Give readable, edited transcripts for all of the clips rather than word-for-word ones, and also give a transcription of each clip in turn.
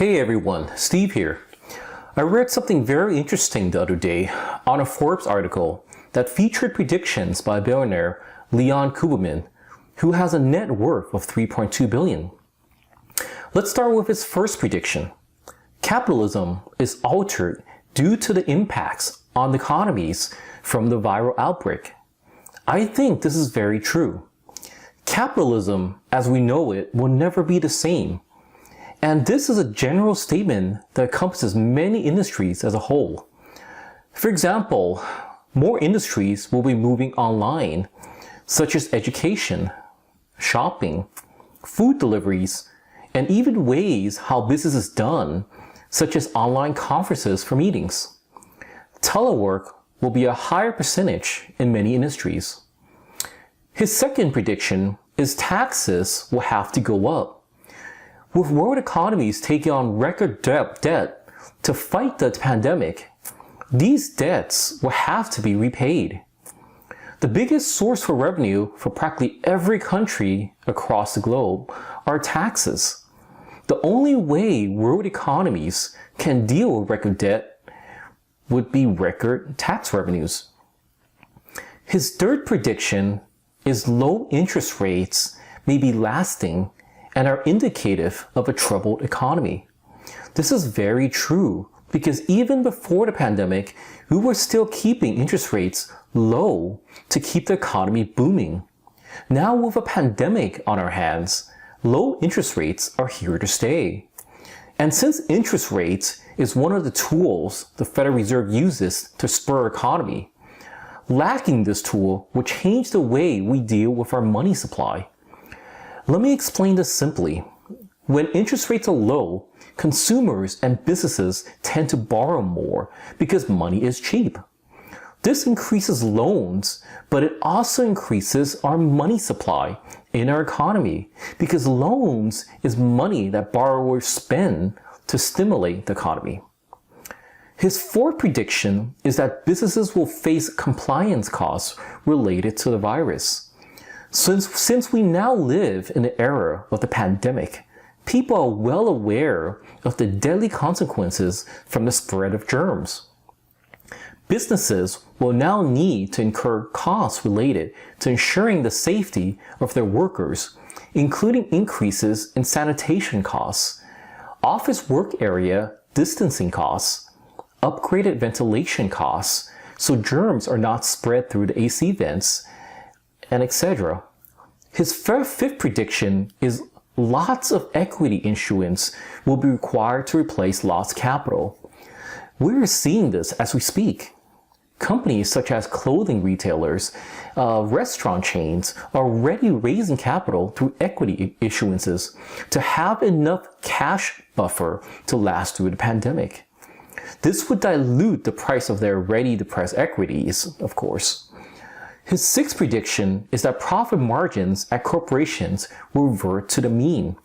Hey everyone, Steve here. I read something very interesting the other day on a Forbes article that featured predictions by billionaire Leon Kuberman, who has a net worth of $3.2 billion. Let's start with his first prediction. Capitalism is altered due to the impacts on the economies from the viral outbreak. I think this is very true. Capitalism, as we know it, will never be the same. And this is a general statement that encompasses many industries as a whole. For example, more industries will be moving online, such as education, shopping, food deliveries, and even ways how business is done, such as online conferences for meetings. Telework will be a higher percentage in many industries. His second prediction is taxes will have to go up. With world economies taking on record debt to fight the pandemic, these debts will have to be repaid. The biggest source for revenue for practically every country across the globe are taxes. The only way world economies can deal with record debt would be record tax revenues. His third prediction is low interest rates may be lasting and are indicative of a troubled economy. This is very true because even before the pandemic, we were still keeping interest rates low to keep the economy booming. Now with a pandemic on our hands, low interest rates are here to stay. And since interest rates is one of the tools the Federal Reserve uses to spur our economy, lacking this tool will change the way we deal with our money supply. Let me explain this simply. When interest rates are low, consumers and businesses tend to borrow more because money is cheap. This increases loans, but it also increases our money supply in our economy because loans is money that borrowers spend to stimulate the economy. His fourth prediction is that businesses will face compliance costs related to the virus. Since we now live in the era of the pandemic, people are well aware of the deadly consequences from the spread of germs. Businesses will now need to incur costs related to ensuring the safety of their workers, including increases in sanitation costs, office work area distancing costs, upgraded ventilation costs, so germs are not spread through the AC vents, and etc. His fifth prediction is lots of equity issuance will be required to replace lost capital. We're seeing this as we speak. Companies such as clothing retailers, restaurant chains are already raising capital through equity issuances to have enough cash buffer to last through the pandemic. This would dilute the price of their already depressed equities, of course. His sixth prediction is that profit margins at corporations will revert to the mean.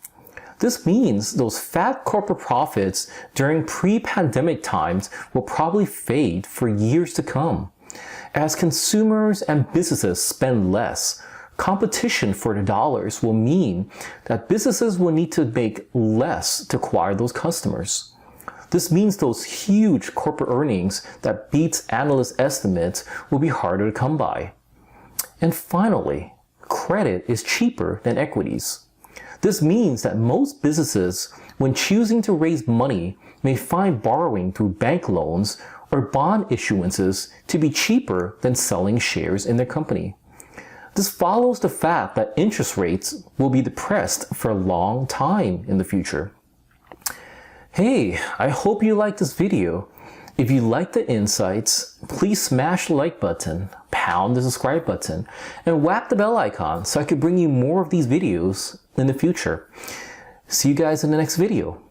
This means those fat corporate profits during pre-pandemic times will probably fade for years to come. As consumers and businesses spend less, competition for the dollars will mean that businesses will need to make less to acquire those customers. This means those huge corporate earnings that beats analyst estimates will be harder to come by. And finally, credit is cheaper than equities. This means that most businesses, when choosing to raise money, may find borrowing through bank loans or bond issuances to be cheaper than selling shares in their company. This follows the fact that interest rates will be depressed for a long time in the future. Hey, I hope you liked this video. If you like the insights, please smash the like button, pound the subscribe button, and whack the bell icon so I can bring you more of these videos in the future. See you guys in the next video.